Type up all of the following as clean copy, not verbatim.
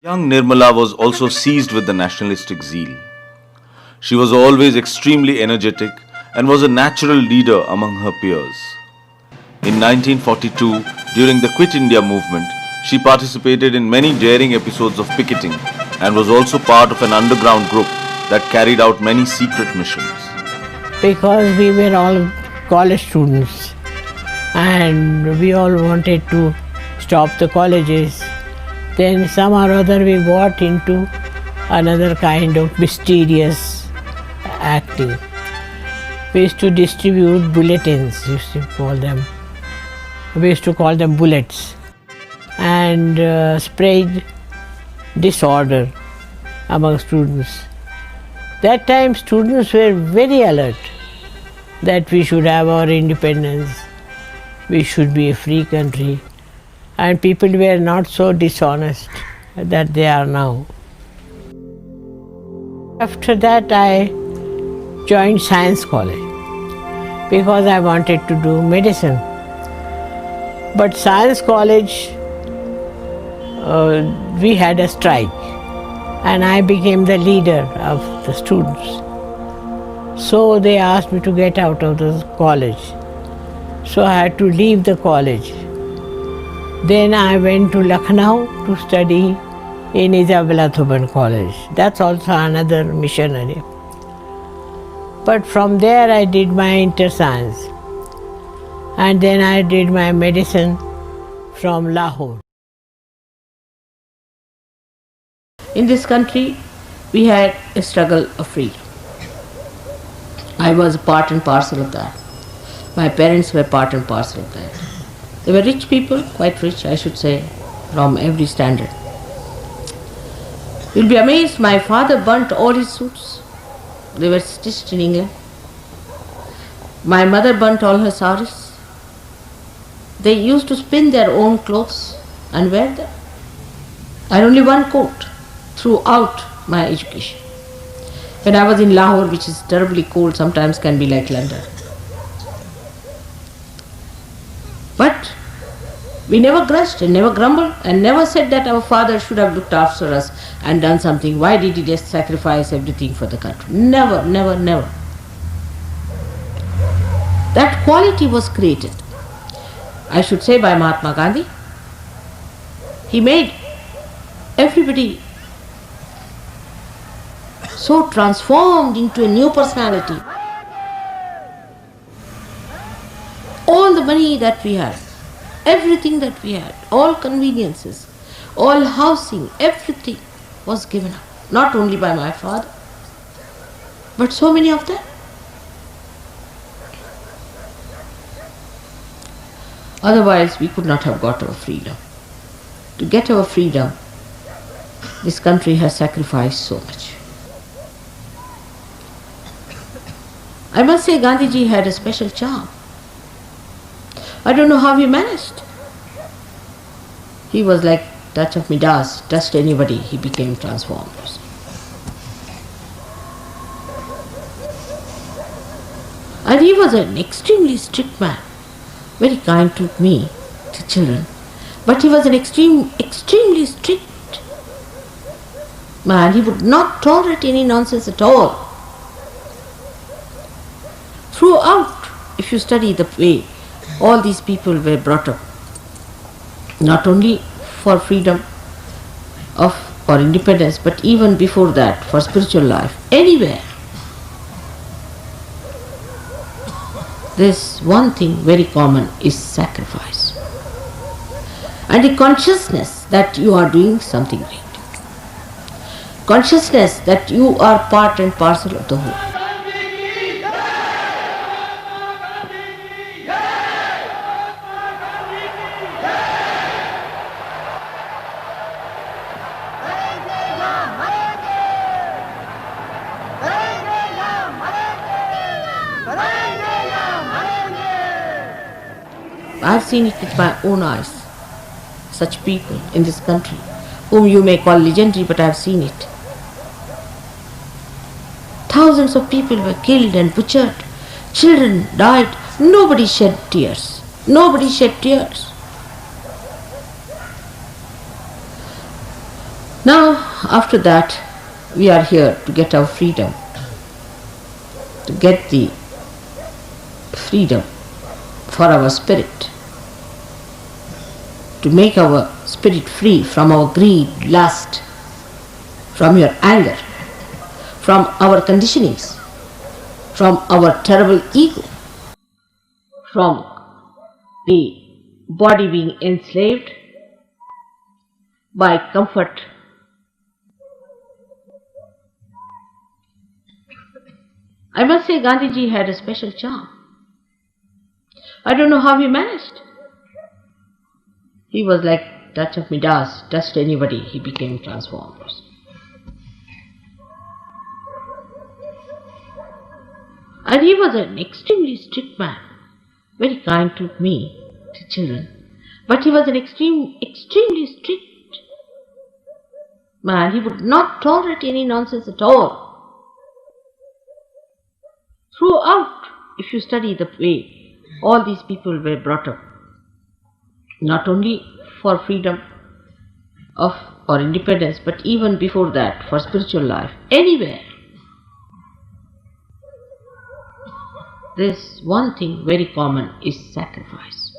Young Nirmala was also seized with the nationalistic zeal. She was always extremely energetic and was a natural leader among her peers. In 1942, during the Quit India movement, she participated in many daring episodes of picketing and was also part of an underground group that carried out many secret missions. Because we were all college students and we all wanted to stop the colleges, then somehow or other we got into another kind of mysterious acting. We used to distribute bulletins, used to call them. We used to call them bullets, and spread disorder among students. That time students were very alert that we should have our independence, we should be a free country, and people were not so dishonest that they are now. After that I joined science college because I wanted to do medicine. But science college, we had a strike and I became the leader of the students. So they asked me to get out of the college. So I had to leave the college. Then I went to Lucknow to study in 𝗬𝗵𝗷𝗲𝗃 College. That's also another missionary. But from there I did my inter-science. And then I did my medicine from Lahore. In this country, we had a struggle of freedom. I was a part and parcel of that. My parents were part and parcel of that. They were rich people, quite rich, I should say, from every standard. You'll be amazed, my father burnt all his suits. They were stitched in England. My mother burnt all her saris. They used to spin their own clothes and wear them. I had only one coat throughout my education. When I was in Lahore, which is terribly cold, sometimes can be like London. But we never grudged and never grumbled and never said that our father should have looked after us and done something. Why did he just sacrifice everything for the country? Never, never, never. That quality was created, I should say, by Mahatma Gandhi. He made everybody so transformed into a new personality. All the money that we had, everything that we had, all conveniences, all housing, everything was given up. Not only by my father, but so many of them. Otherwise, we could not have got our freedom. To get our freedom, this country has sacrificed so much. I must say, Gandhiji had a special charm. I don't know how he managed. He was like touch of Midas, touched anybody, he became transformed. And he was an extremely strict man, very kind to me, to children, but he was an extremely strict man. He would not tolerate any nonsense at all. Throughout, if you study the way all these people were brought up, not only for freedom or independence, but even before that, for spiritual life, anywhere, there's one thing very common, is sacrifice. And the consciousness that you are doing something great. Consciousness that you are part and parcel of the whole. I've seen it with my own eyes. Such people in this country, whom you may call legendary, but I've seen it. Thousands of people were killed and butchered. Children died. Nobody shed tears. Nobody shed tears. Now, after that, we are here to get our freedom, to get the freedom for our spirit, to make our spirit free from our greed, lust, from your anger, from our conditionings, from our terrible ego, from the body being enslaved by comfort. I must say Gandhiji had a special charm. I don't know how he managed. He was like 𝗘𝗱𝘂𝗃𝗃, touched anybody, he became transformed. And he was an extremely strict man, very kind to me, to children. But he was an extremely strict man. He would not tolerate any nonsense at all. Throughout, if you study the way all these people were brought up, not only for freedom of or independence, but even before that, for spiritual life, anywhere, there's one thing very common is sacrifice.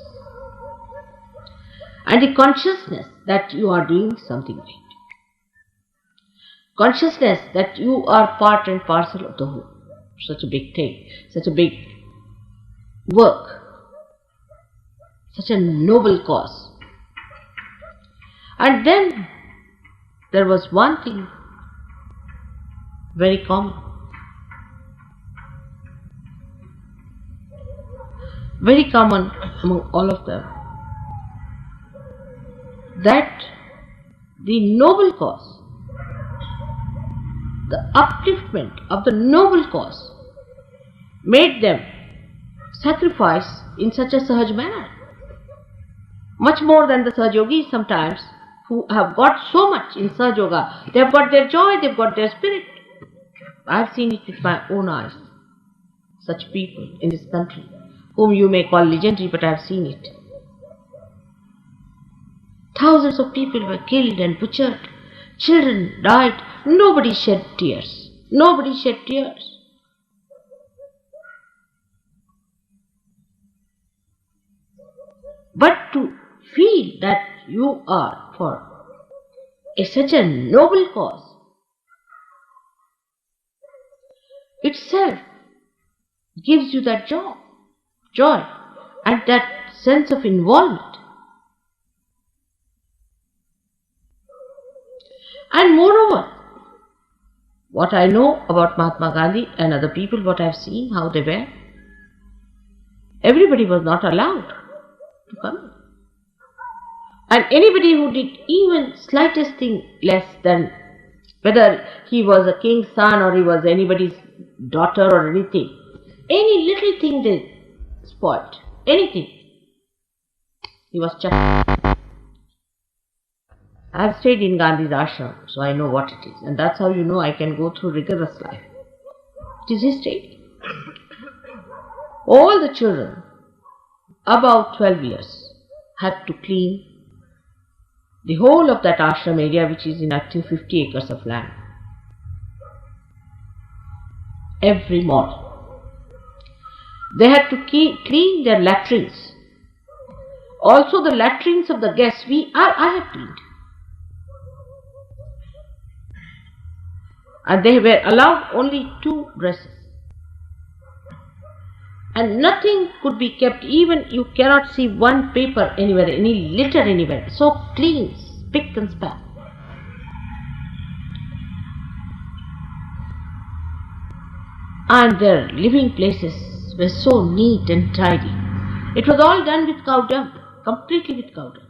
And the consciousness that you are doing something right. Consciousness that you are part and parcel of the whole. Such a big thing, such a big work, such a noble cause. And then there was one thing very common. Very common among all of them, that the noble cause, the upliftment of the noble cause, made them sacrifice in such a sahaj manner. Much more than the Sahaja Yogis sometimes, who have got so much in Sahaja Yoga. They have got their joy, they have got their spirit. I have seen it with my own eyes. Such people in this country, whom you may call legendary, but I have seen it. Thousands of people were killed and butchered. Children died. Nobody shed tears. Nobody shed tears. But to feel that you are for such a noble cause itself gives you that joy and that sense of involvement. And moreover, what I know about Mahatma Gandhi and other people, what I have seen, how they were, everybody was not allowed to come in. And anybody who did even slightest thing less than, whether he was a king's son or he was anybody's daughter or anything, any little thing they spoiled, anything, he was chucked. I have stayed in Gandhi's ashram, so I know what it is. And that's how you know I can go through rigorous life. It is his state. All the children, about 12 years, had to clean the whole of that ashram area, which is in active 50 acres of land, every morning. They had to clean their latrines. Also the latrines of the guests, I have cleaned. And they were allowed only 2 dresses. And nothing could be kept, even you cannot see one paper anywhere, any litter anywhere. So clean, spick and span. And their living places were so neat and tidy. It was all done with cow dung, completely with cow dung.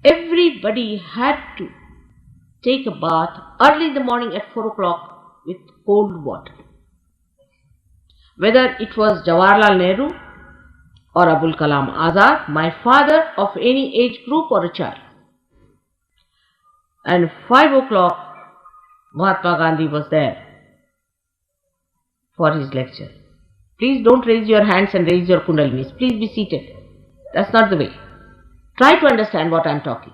Everybody had to take a bath early in the morning at 4 o'clock with cold water. Whether it was Jawaharlal Nehru or Abul Kalam Azad, my father of any age group or a child. And 5 o'clock, Mahatma Gandhi was there for his lecture. Please don't raise your hands and raise your kundalinis. Please be seated. That's not the way. Try to understand what I am talking.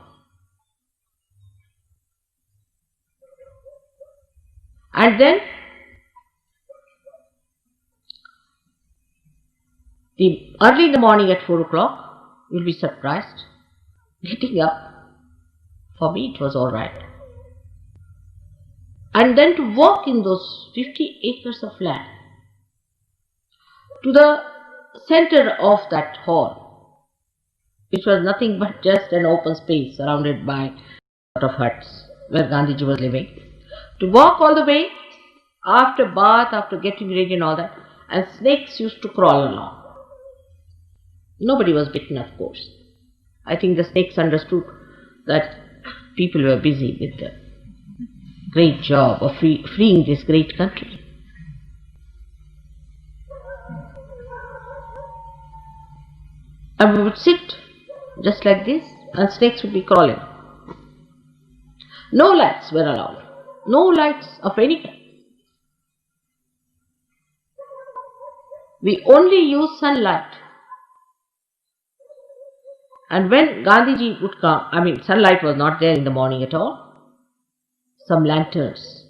And then early in the morning at 4 o'clock, you'll be surprised. Getting up, for me it was all right. And then to walk in those 50 acres of land to the center of that hall, which was nothing but just an open space surrounded by a lot of huts where Gandhiji was living. To walk all the way, after bath, after getting ready and all that, and snakes used to crawl along. Nobody was bitten, of course. I think the snakes understood that people were busy with the great job of freeing this great country. And we would sit just like this, and snakes would be crawling. No lights were allowed. No lights of any kind. We only use sunlight. And when Gandhiji would come, sunlight was not there in the morning at all. Some lanterns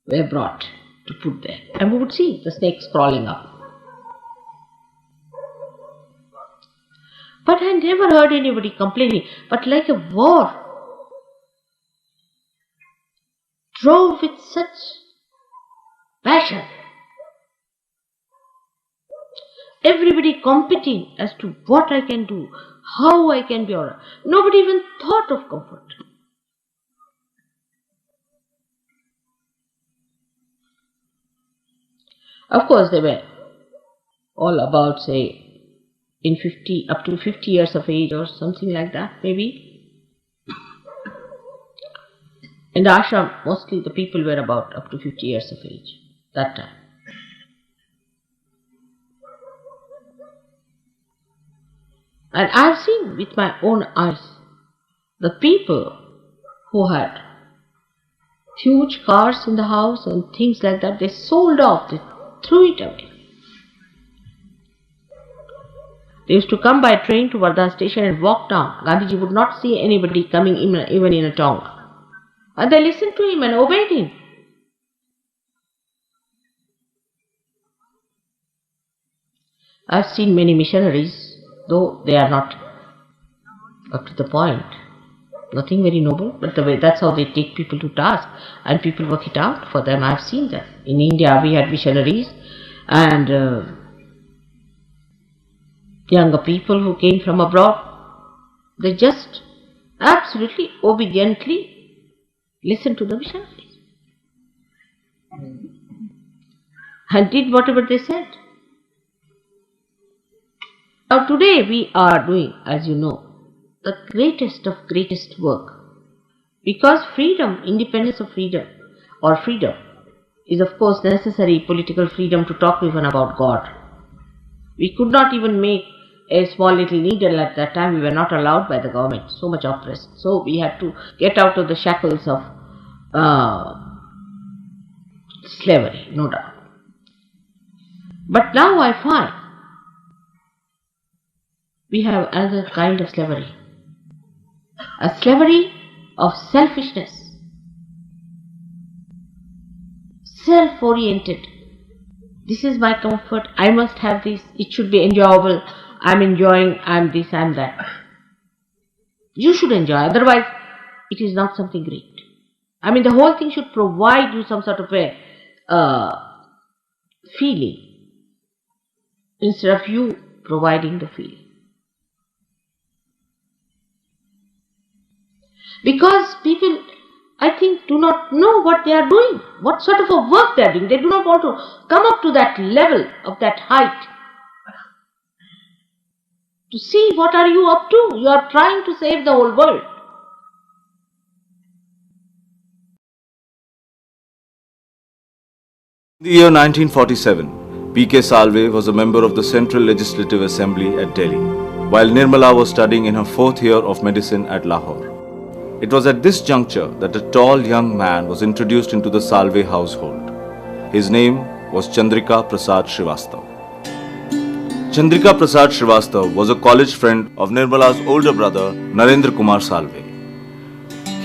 were brought to put there, and we would see the snakes crawling up. But I never heard anybody complaining, but like a war drove with such passion. Everybody competing as to what I can do, how I can be alright. Nobody even thought of comfort. Of course, they were all about, say, up to 50 years of age or something like that, maybe. In the ashram, mostly the people were about up to 50 years of age that time. And I've seen with my own eyes the people who had huge cars in the house and things like that, they sold off, they threw it away. They used to come by train to Wardha station and walk down. Gandhiji would not see anybody coming even in a tongue. And they listened to him and obeyed him. I've seen many missionaries, though they are not up to the point, nothing very noble, but that's how they take people to task, and people work it out for them. I've seen that. In India we had missionaries and younger people who came from abroad. They just absolutely obediently listened to the missionaries and did whatever they said. Now today we are doing, as you know, the greatest of greatest work, because freedom, independence of freedom or freedom is of course necessary, political freedom to talk even about God. We could not even make a small little needle at that time. We were not allowed by the government, so much oppressed. So we had to get out of the shackles of slavery, no doubt. But now I find we have another kind of slavery, a slavery of selfishness, self-oriented. This is my comfort, I must have this, it should be enjoyable, I'm enjoying, I'm this, I'm that. You should enjoy, otherwise it is not something great. The whole thing should provide you some sort of a feeling, instead of you providing the feeling. Because people, I think, do not know what they are doing, what sort of a work they are doing. They do not want to come up to that level of that height to see what are you up to. You are trying to save the whole world. In the year 1947, 𝗘𝗱𝗂𝗃𝗍 was a member of the Central Legislative Assembly at Delhi, while 𝗬𝗵𝗷 was studying in her 4th year of medicine at Lahore. It was at this juncture that a tall young man was introduced into the Salve household. His name was 𝗬𝗵𝗷𝗃𝗱𝗏. 𝗬𝗵𝗷𝗃𝗱𝗏 was a college friend of 𝗬𝗵𝗷's older brother, Narendra Kumar Salve.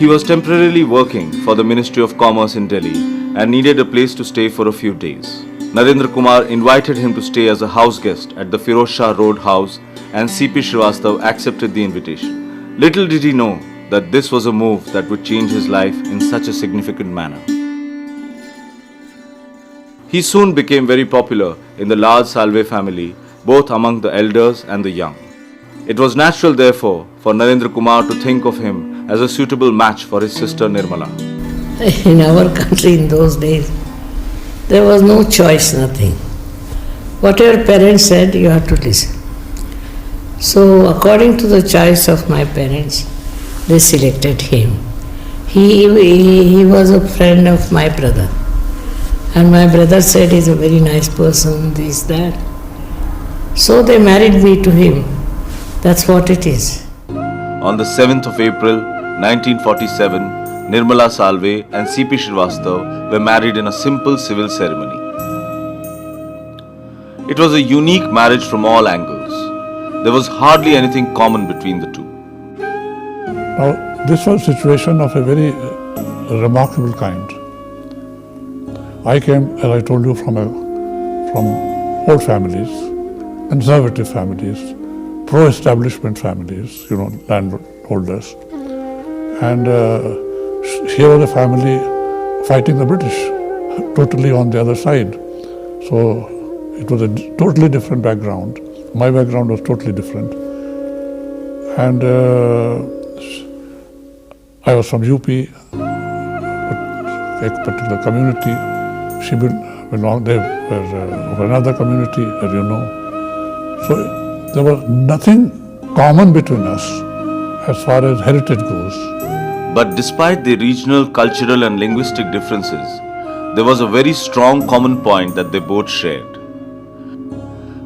He was temporarily working for the Ministry of Commerce in Delhi and needed a place to stay for a few days. Narendra Kumar invited him to stay as a house guest at the Firoz Shah Road house, and 𝗬𝗍𝗏 accepted the invitation. Little did he know that this was a move that would change his life in such a significant manner. He soon became very popular in the large Salve family, both among the elders and the young. It was natural, therefore, for Narendra Kumar to think of him as a suitable match for his sister Nirmala. In our country in those days, there was no choice, nothing. Whatever parents said, you have to listen. So, according to the choice of my parents, they selected him. He was a friend of my brother. And my brother said he's a very nice person, this, that. So they married me to him. That's what it is. On the 7th of April 1947, Nirmala Salve and 𝗬𝗍𝗏 were married in a simple civil ceremony. It was a unique marriage from all angles. There was hardly anything common between the two. Now, this was a situation of a very remarkable kind. I came, as I told you, from old families, conservative families, pro-establishment families, landholders. And here was a family fighting the British, totally on the other side. So it was a totally different background. My background was totally different. And I was from UP, a particular community. She belonged, they were of another community, as you know. So there was nothing common between us as far as heritage goes. But despite the regional, cultural and linguistic differences, there was a very strong common point that they both shared.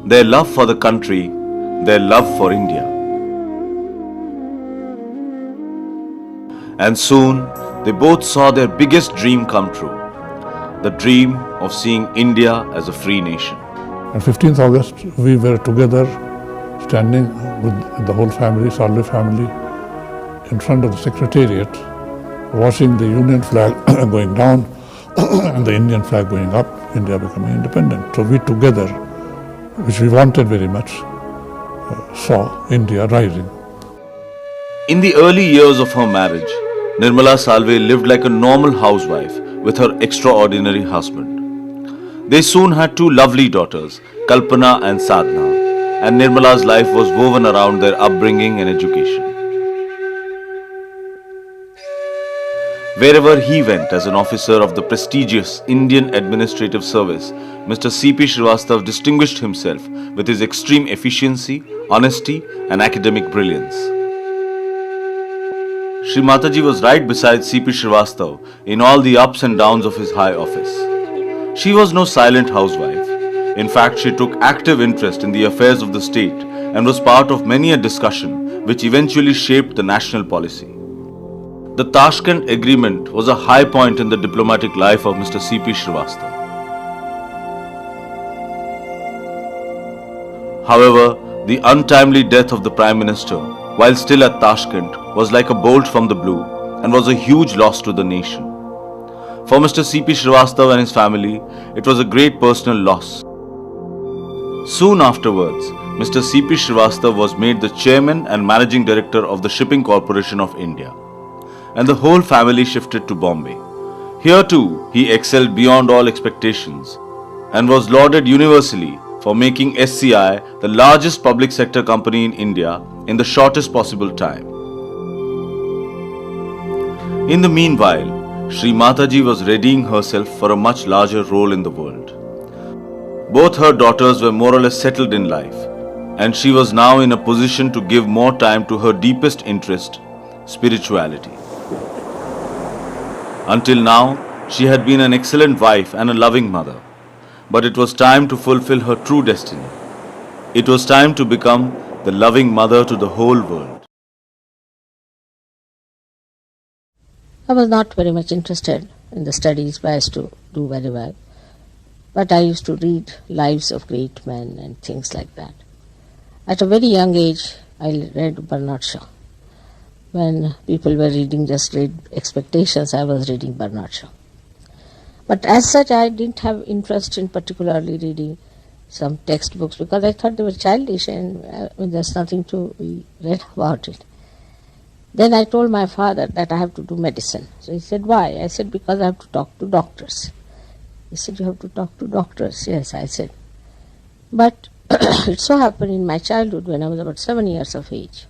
Their love for the country, their love for India. And soon, they both saw their biggest dream come true. The dream of seeing India as a free nation. On 15th August, we were together, standing with the whole family, Salve family, in front of the Secretariat, watching the Union flag going down and the Indian flag going up, India becoming independent. So we together, which we wanted very much, saw India rising. In the early years of her marriage, Nirmala Salve lived like a normal housewife with her extraordinary husband. They soon had two lovely daughters, Kalpana and Sadhana, and Nirmala's life was woven around their upbringing and education. Wherever he went as an officer of the prestigious Indian Administrative Service, Mr. 𝗬𝗍𝗏 distinguished himself with his extreme efficiency, honesty and academic brilliance. Shri Mataji was right beside 𝗬𝗍𝗏 in all the ups and downs of his high office. She was no silent housewife. In fact, she took active interest in the affairs of the state and was part of many a discussion which eventually shaped the national policy. The Tashkent Agreement was a high point in the diplomatic life of Mr. 𝗬𝗍𝗏. However, the untimely death of the Prime Minister, while still at Tashkent, was like a bolt from the blue and was a huge loss to the nation. For Mr. 𝗬𝗍𝗏 and his family, it was a great personal loss. Soon afterwards, Mr. 𝗬𝗍𝗏 was made the chairman and managing director of the Shipping Corporation of India, and the whole family shifted to Bombay. Here too, he excelled beyond all expectations and was lauded universally for making 𝗬SCI the largest public sector company in India in the shortest possible time. In the meanwhile, Shri Mataji was readying herself for a much larger role in the world. Both her daughters were more or less settled in life, and she was now in a position to give more time to her deepest interest, spirituality. Until now, she had been an excellent wife and a loving mother, but it was time to fulfill her true destiny. It was time to become the loving mother to the whole world. I was not very much interested in the studies, but I used to do very well. But I used to read lives of great men and things like that. At a very young age, I read Bernard Shaw, when people were reading just great expectations, I was reading Bernard Shaw. But as such, I didn't have interest in particularly reading some textbooks because I thought they were childish and there's nothing to be read about it. Then I told my father that I have to do medicine. So he said, why? I said, because I have to talk to doctors. He said, you have to talk to doctors? Yes, I said. But it so happened in my childhood when I was about 7 years of age.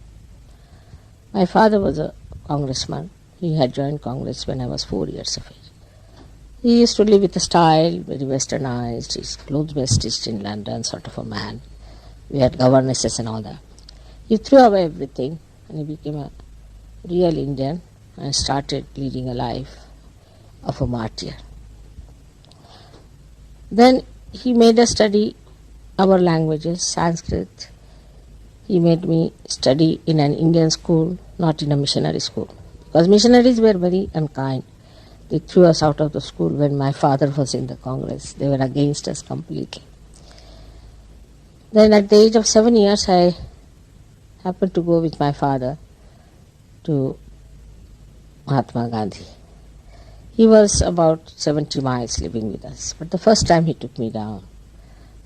My father was a congressman. He had joined Congress when I was 4 years of age. He used to live with a style, very westernized. His clothes were stitched in London, sort of a man. We had governesses and all that. He threw away everything and he became a real Indian and started leading a life of a martyr. Then he made us study our languages, Sanskrit. He made me study in an Indian school, not in a missionary school. Because missionaries were very unkind. They threw us out of the school when my father was in the Congress. They were against us completely. Then at the age of 7 years, I happened to go with my father to Mahatma Gandhi. He was about 70 miles living with us. But the first time he took me down.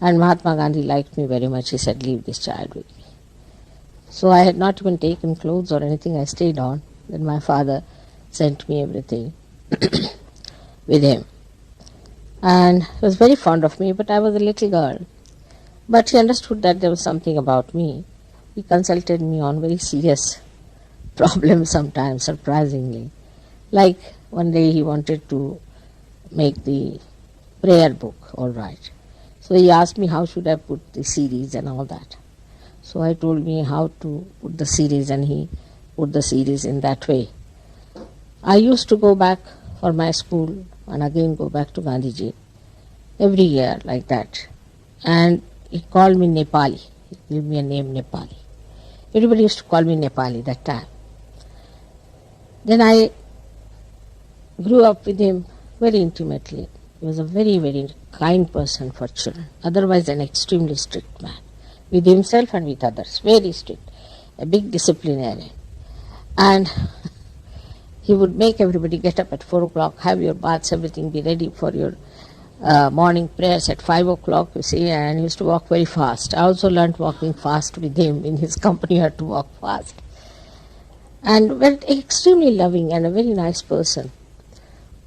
And Mahatma Gandhi liked me very much. He said, leave this child with me. So I had not even taken clothes or anything. I stayed on. Then my father sent me everything with him. And he was very fond of me, but I was a little girl. But he understood that there was something about me. He consulted me on very serious problems sometimes, surprisingly. Like one day he wanted to make the prayer book all right. So he asked me how should I put the series and all that. So I told me how to put the series and he put the series in that way. I used to go back for my school and again go back to Gandhiji every year like that. And he called me Nepali. He gave me a name Nepali. Everybody used to call me Nepali that time. Then I grew up with him very intimately. He was a very, very kind person for children, otherwise an extremely strict man, with himself and with others, very strict, a big disciplinarian. And he would make everybody get up at 4 o'clock, have your baths, everything be ready for your morning prayers at 5 o'clock, you see, and he used to walk very fast. I also learned walking fast with him. In his company I had to walk fast. And very extremely loving and a very nice person.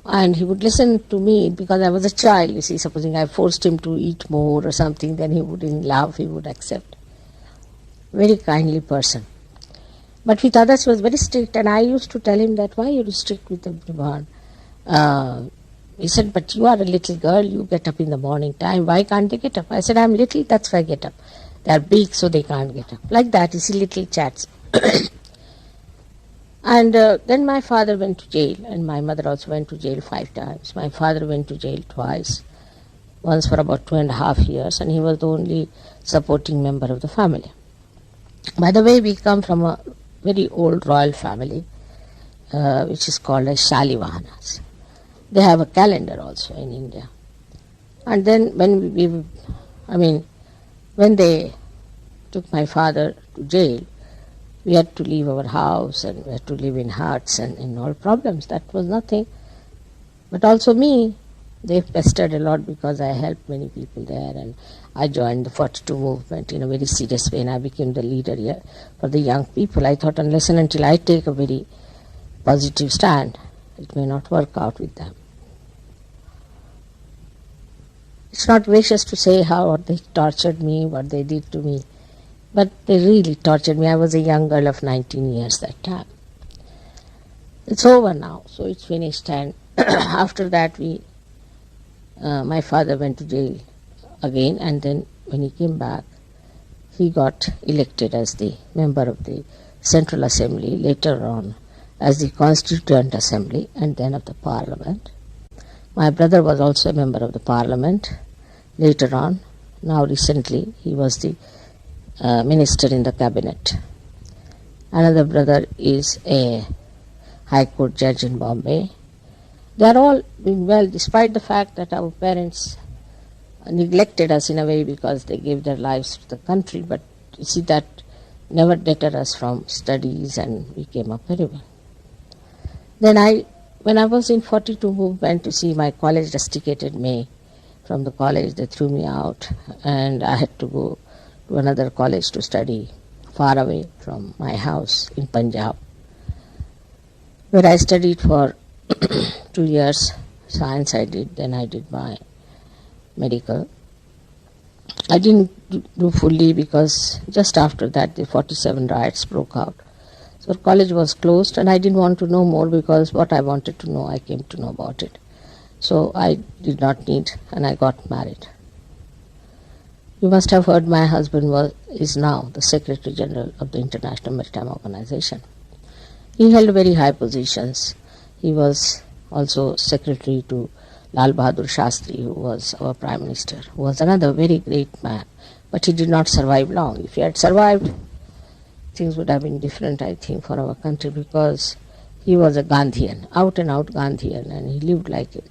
And he would listen to me because I was a child, you see, supposing I forced him to eat more or something, then he wouldn't laugh, he would accept. Very kindly person. But with others he was very strict, and I used to tell him that, why are you strict with everyone? He said, but you are a little girl, you get up in the morning time, why can't they get up? I said, I'm little, that's why I get up. They are big, so they can't get up. Like that, you see, little chats. And then my father went to jail, and my mother also went to jail 5 times. My father went to jail twice, once for about 2.5 years, and he was the only supporting member of the family. By the way, we come from a very old royal family, which is called as Shalivahanas. They have a calendar also in India. And then when they took my father to jail, we had to leave our house and we had to live in huts and in all problems. That was nothing. But also me, they pestered a lot because I helped many people there, and I joined the 42 movement in a very serious way, and I became the leader here for the young people. I thought unless and until I take a very positive stand, it may not work out with them. It's not gracious to say how they tortured me, what they did to me. But they really tortured me. I was a young girl of 19 years that time. It's over now, so it's finished. And after that, my father went to jail again. And then when he came back, he got elected as the member of the Central Assembly, later on as the Constituent Assembly, and then of the Parliament. My brother was also a member of the Parliament later on. Now recently, he was the minister in the cabinet. Another brother is a High Court judge in Bombay. They are all doing well, despite the fact that our parents neglected us in a way because they gave their lives to the country. But you see that never deterred us from studies, and we came up very well. Then when I was in 42, went to see my college, rusticated me from the college. They threw me out, and I had to go to another college to study far away from my house in Punjab, where I studied for 2 years. Science I did, then I did my medical. I didn't do fully because just after that the 47 riots broke out. So college was closed, and I didn't want to know more because what I wanted to know, I came to know about it. So I did not need, and I got married. You must have heard my husband is now the Secretary General of the International Maritime Organization. He held very high positions. He was also secretary to 𝗬𝗵𝗷 Shastri, who was our Prime Minister, who was another very great man, but he did not survive long. If he had survived, things would have been different, I think, for our country, because he was a Gandhian, out and out Gandhian, and he lived like an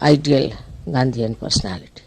ideal Gandhian personality.